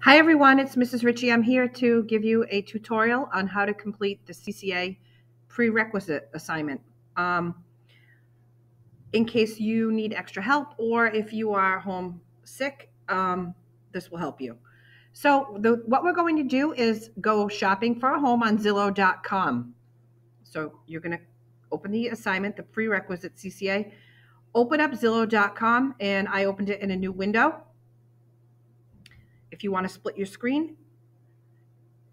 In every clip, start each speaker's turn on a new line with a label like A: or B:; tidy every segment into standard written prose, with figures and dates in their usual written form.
A: Hi everyone, it's Mrs. Ritchie. I'm here to give you a tutorial on how to complete the CCA prerequisite assignment. In case you need extra help or if you are home sick, this will help you. So what we're going to do is go shopping for a home on Zillow.com. So you're going to open the assignment, the prerequisite CCA, open up Zillow.com, and I opened it in a new window. If you want to split your screen,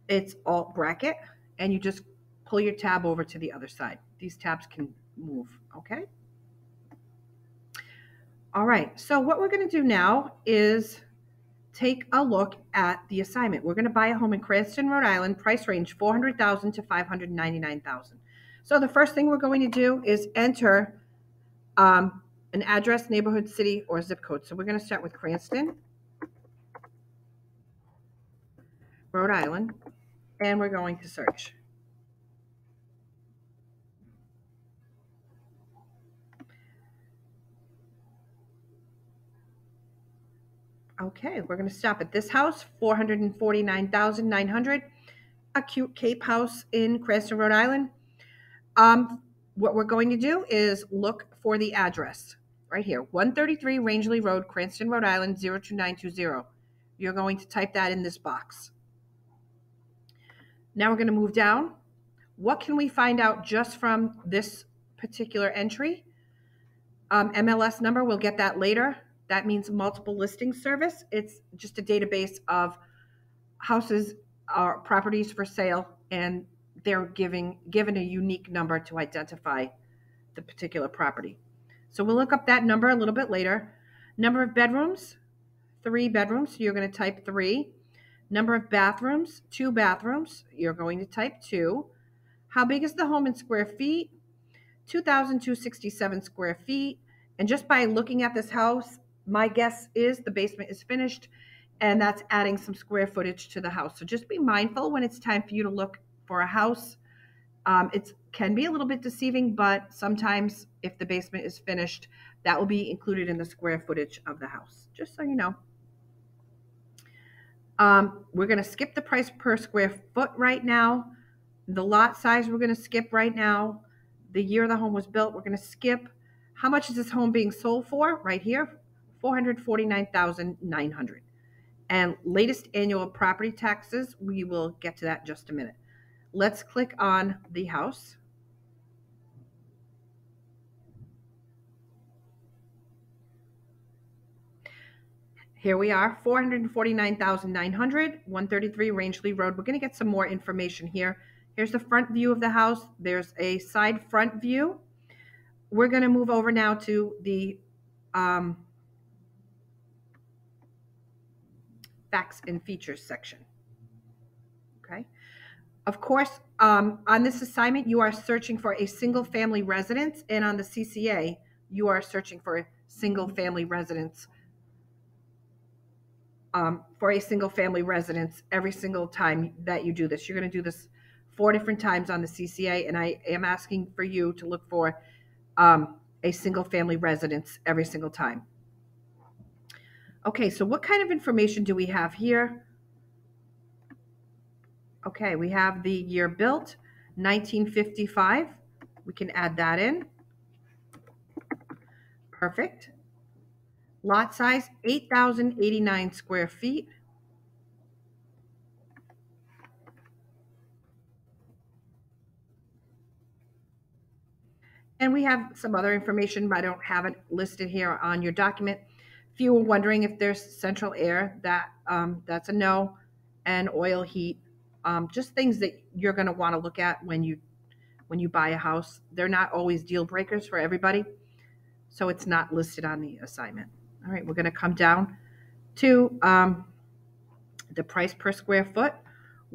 A: it's Alt bracket, and you just pull your tab over to the other side. These tabs can move, okay? All right, so what we're going to do now is take a look at the assignment. We're going to buy a home in Cranston, Rhode Island, price range $400,000 to $599,000. So the first thing we're going to do is enter an address, neighborhood, city, or zip code. So we're going to start with Cranston, Rhode Island, and we're going to search. Okay, we're going to stop at this house, $449,900, a cute Cape house in Cranston, Rhode Island. What we're going to do is look for the address right here, 133 Rangeley Road, Cranston, Rhode Island, 02920. You're going to type that in this box. Now we're going to move down. What can we find out just from this particular entry? MLS number, we'll get that later. That means multiple listing service. It's just a database of houses or properties for sale, and they're given a unique number to identify the particular property. So we'll look up that number a little bit later. Number of bedrooms, 3 bedrooms. You're going to type 3. Number of bathrooms, 2 bathrooms. You're going to type 2. How big is the home in square feet? 2,267 square feet. And just by looking at this house, my guess is the basement is finished, and that's adding some square footage to the house. So just be mindful when it's time for you to look for a house. It can be a little bit deceiving, but sometimes if the basement is finished, that will be included in the square footage of the house, just so you know. We're going to skip the price per square foot right now. The lot size we're going to skip right now. The year the home was built, we're going to skip. How much is this home being sold for? Right here, $449,900. And latest annual property taxes, we will get to that in just a minute. Let's click on the house. Here we are, $449,900, 133 Rangeley Road. We're going to get some more information here. Here's the front view of the house. There's a side front view. We're going to move over now to the facts and features section. Okay. Of course, on this assignment, you are searching for a single family residence, and on the CCA, you are searching for a single family residence. Every single time that you do this. You're going to do this 4 different times on the CCA, and I am asking for you to look for a single family residence every single time. Okay, so what kind of information do we have here? Okay, we have the year built, 1955. We can add that in. Perfect. Lot size, 8,089 square feet. And we have some other information, but I don't have it listed here on your document. If you were wondering if there's central air, that's a no, and oil heat, just things that you're going to want to look at when you buy a house. They're not always deal breakers for everybody, so it's not listed on the assignment. All right, we're going to come down to the price per square foot,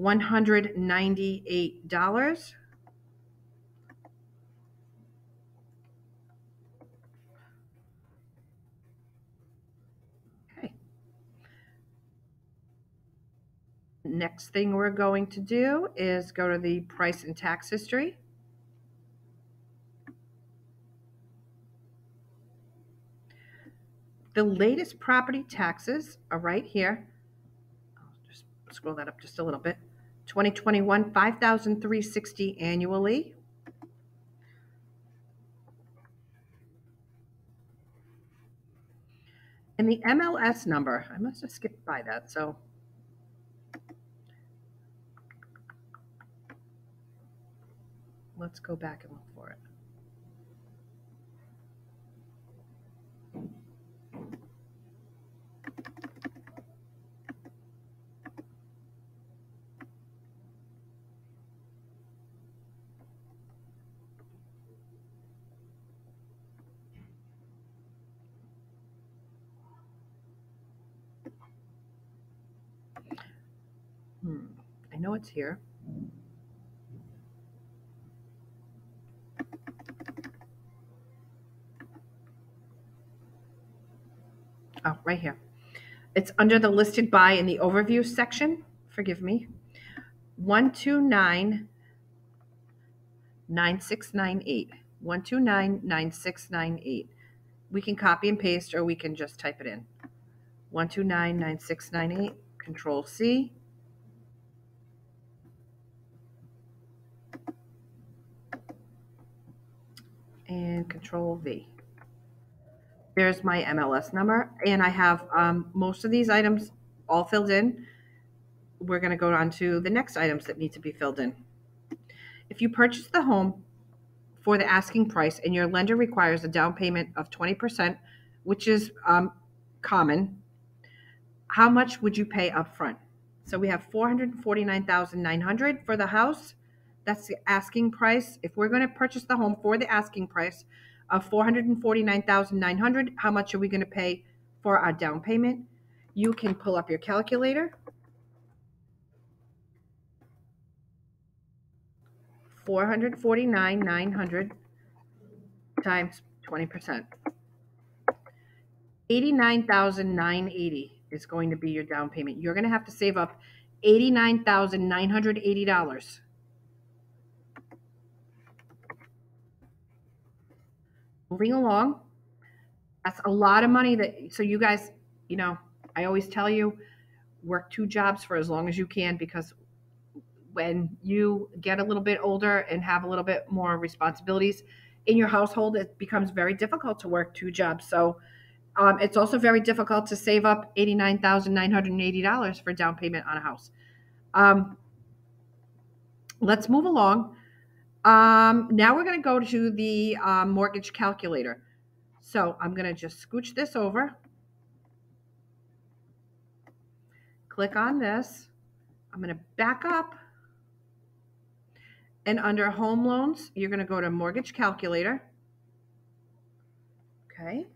A: $198. Okay. Next thing we're going to do is go to the price and tax history. The latest property taxes are right here. I'll scroll that up just a little bit. 2021, 5,360 annually. And the MLS number, I must have skipped by that, so let's go back and look for it. I know it's here. Oh, right here. It's under the listed by in the overview section. Forgive me. 1299698. 1299698. We can copy and paste or we can just type it in. 1299698. Control C. And Control V. There's my MLS number, and I have most of these items all filled in. We're going to go on to the next items that need to be filled in. If you purchase the home for the asking price and your lender requires a down payment of 20%, which is common, how much would you pay up front? So we have $449,900 for the house. That's the asking price. If we're going to purchase the home for the asking price of $449,900, how much are we going to pay for our down payment? You can pull up your calculator. $449,900 times 20%. $89,980 is going to be your down payment. You're going to have to save up $89,980. Moving along, that's a lot of money so you guys, I always tell you, work 2 jobs for as long as you can, because when you get a little bit older and have a little bit more responsibilities in your household, it becomes very difficult to work 2 jobs. So it's also very difficult to save up $89,980 for down payment on a house. Let's move along. Now we're going to go to the mortgage calculator. So I'm going to just scooch this over. Click on this. I'm going to back up. And under home loans, you're going to go to mortgage calculator. Okay.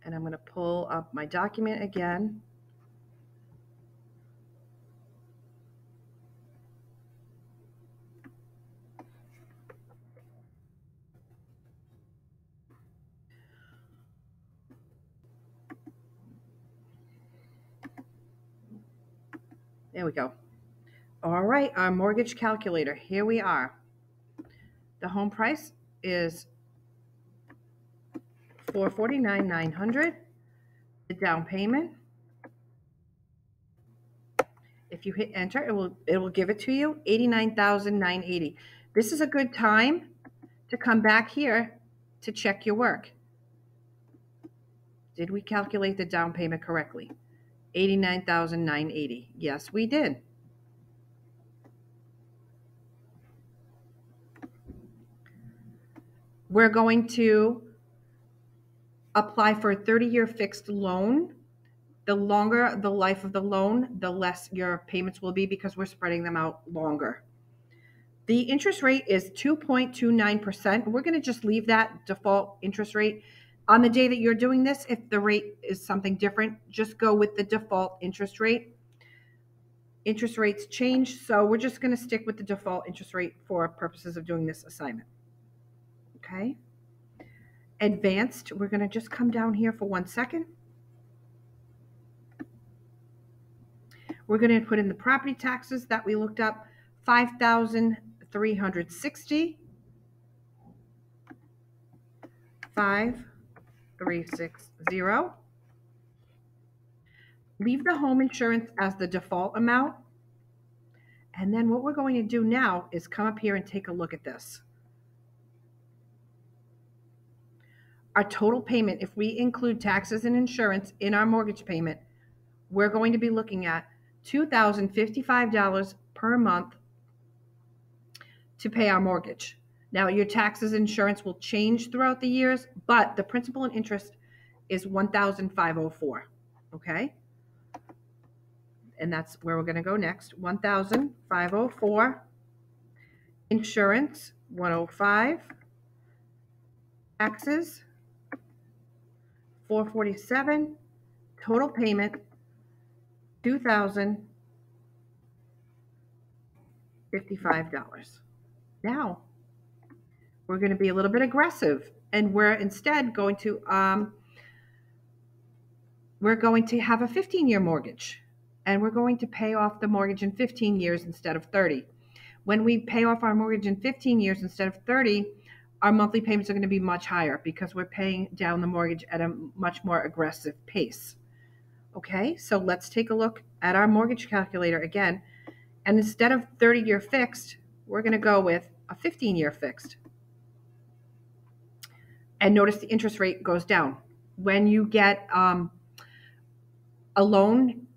A: And I'm going to pull up my document again. There we go. All right, our mortgage calculator. Here we are. The home price is $449,900. The down payment, if you hit enter, it will give it to you, $89,980. This is a good time to come back here to check your work. Did we calculate the down payment correctly? $89,980. Yes, we did. We're going to apply for a 30-year fixed loan. The longer the life of the loan, the less your payments will be, because we're spreading them out longer. The interest rate is 2.29%. We're going to just leave that default interest rate. On the day that you're doing this, if the rate is something different, just go with the default interest rate. Interest rates change, so we're just going to stick with the default interest rate for purposes of doing this assignment. Okay. Advanced, we're going to just come down here for 1 second. We're going to put in the property taxes that we looked up, $5,360. 5,360. Leave the home insurance as the default amount. And then what we're going to do now is come up here and take a look at this. Our total payment, if we include taxes and insurance in our mortgage payment, we're going to be looking at $2,055 per month to pay our mortgage. Now, your taxes and insurance will change throughout the years, but the principal and interest is $1,504. Okay? And that's where we're going to go next. $1,504. Insurance, $105. Taxes, $447. Total payment, $2,055. Now, we're going to be a little bit aggressive, and we're instead going to have a 15-year mortgage, and we're going to pay off the mortgage in 15 years instead of 30. When we pay off our mortgage in 15 years instead of 30, our monthly payments are going to be much higher because we're paying down the mortgage at a much more aggressive pace. Okay, so let's take a look at our mortgage calculator again. And instead of 30-year fixed, we're going to go with a 15-year fixed. And notice the interest rate goes down. When you get a loan,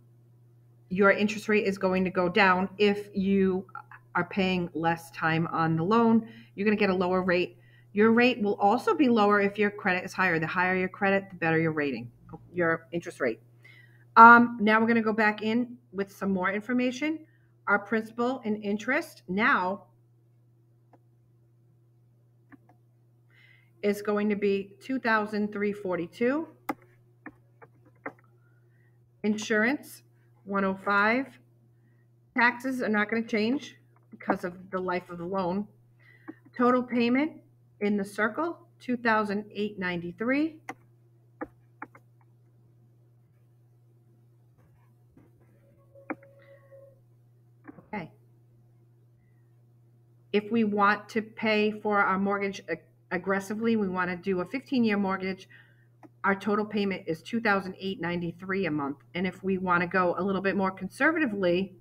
A: your interest rate is going to go down. If you are paying less time on the loan, you're going to get a lower rate. Your rate will also be lower if your credit is higher. The higher your credit, the better your rating, your interest rate. Now we're going to go back in with some more information. Our principal and interest now is going to be $2,342. Insurance, $105. Taxes are not going to change because of the life of the loan. Total payment in the circle, $2,893. Okay. If we want to pay for our mortgage aggressively, we want to do a 15-year mortgage, our total payment is $2,893 a month. And if we want to go a little bit more conservatively,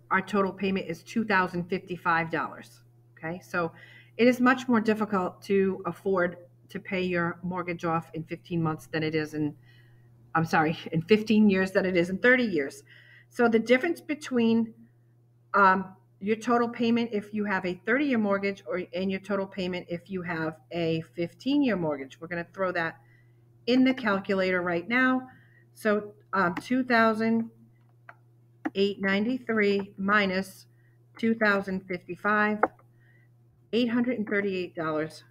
A: our total payment is $2,055. Okay, so it is much more difficult to afford to pay your mortgage off in 15 months than it is in 15 years than it is in 30 years. So the difference between your total payment if you have a 30-year mortgage and your total payment if you have a 15-year mortgage, we're going to throw that in the calculator right now. So $2,893 minus $2,055, $838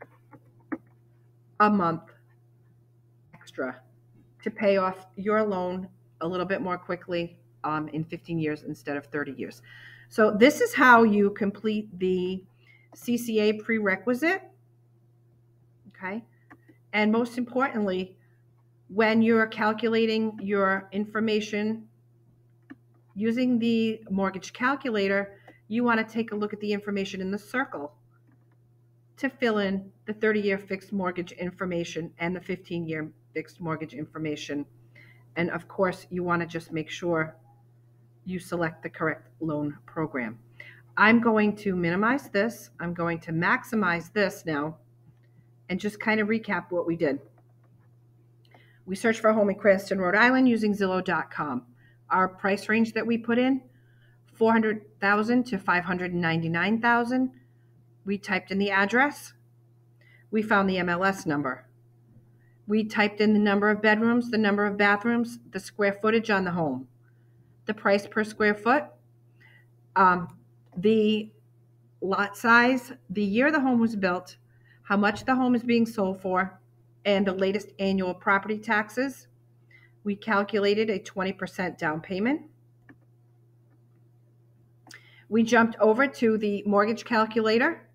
A: a month extra to pay off your loan a little bit more quickly in 15 years instead of 30 years. So this is how you complete the CCA prerequisite. Okay. And most importantly, when you're calculating your information using the mortgage calculator, you want to take a look at the information in the circle to fill in the 30-year fixed mortgage information and the 15-year fixed mortgage information. And of course, you want to just make sure you select the correct loan program. I'm going to minimize this. I'm going to maximize this now and just kind of recap what we did. We searched for a home in Cranston, Rhode Island using Zillow.com. Our price range that we put in, $400,000 to $599,000. We typed in the address. We found the MLS number. We typed in the number of bedrooms, the number of bathrooms, the square footage on the home, the price per square foot, the lot size, the year the home was built, how much the home is being sold for, and the latest annual property taxes. We calculated a 20% down payment. We jumped over to the mortgage calculator.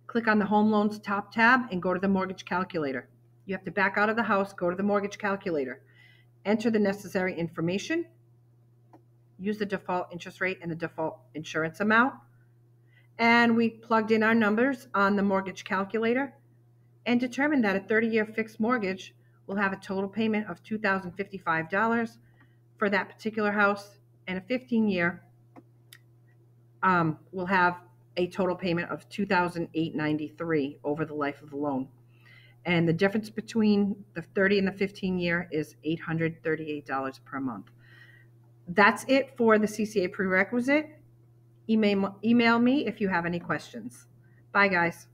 A: Click on the home loans top tab and go to the mortgage calculator. You have to back out of the house, go to the mortgage calculator, enter the necessary information, use the default interest rate and the default insurance amount. And we plugged in our numbers on the mortgage calculator. and determine that a 30-year fixed mortgage will have a total payment of $2,055 for that particular house, and a 15-year will have a total payment of $2,893 over the life of the loan. And the difference between the 30 and the 15-year is $838 per month. That's it for the CCA prerequisite. Email me if you have any questions. Bye, guys.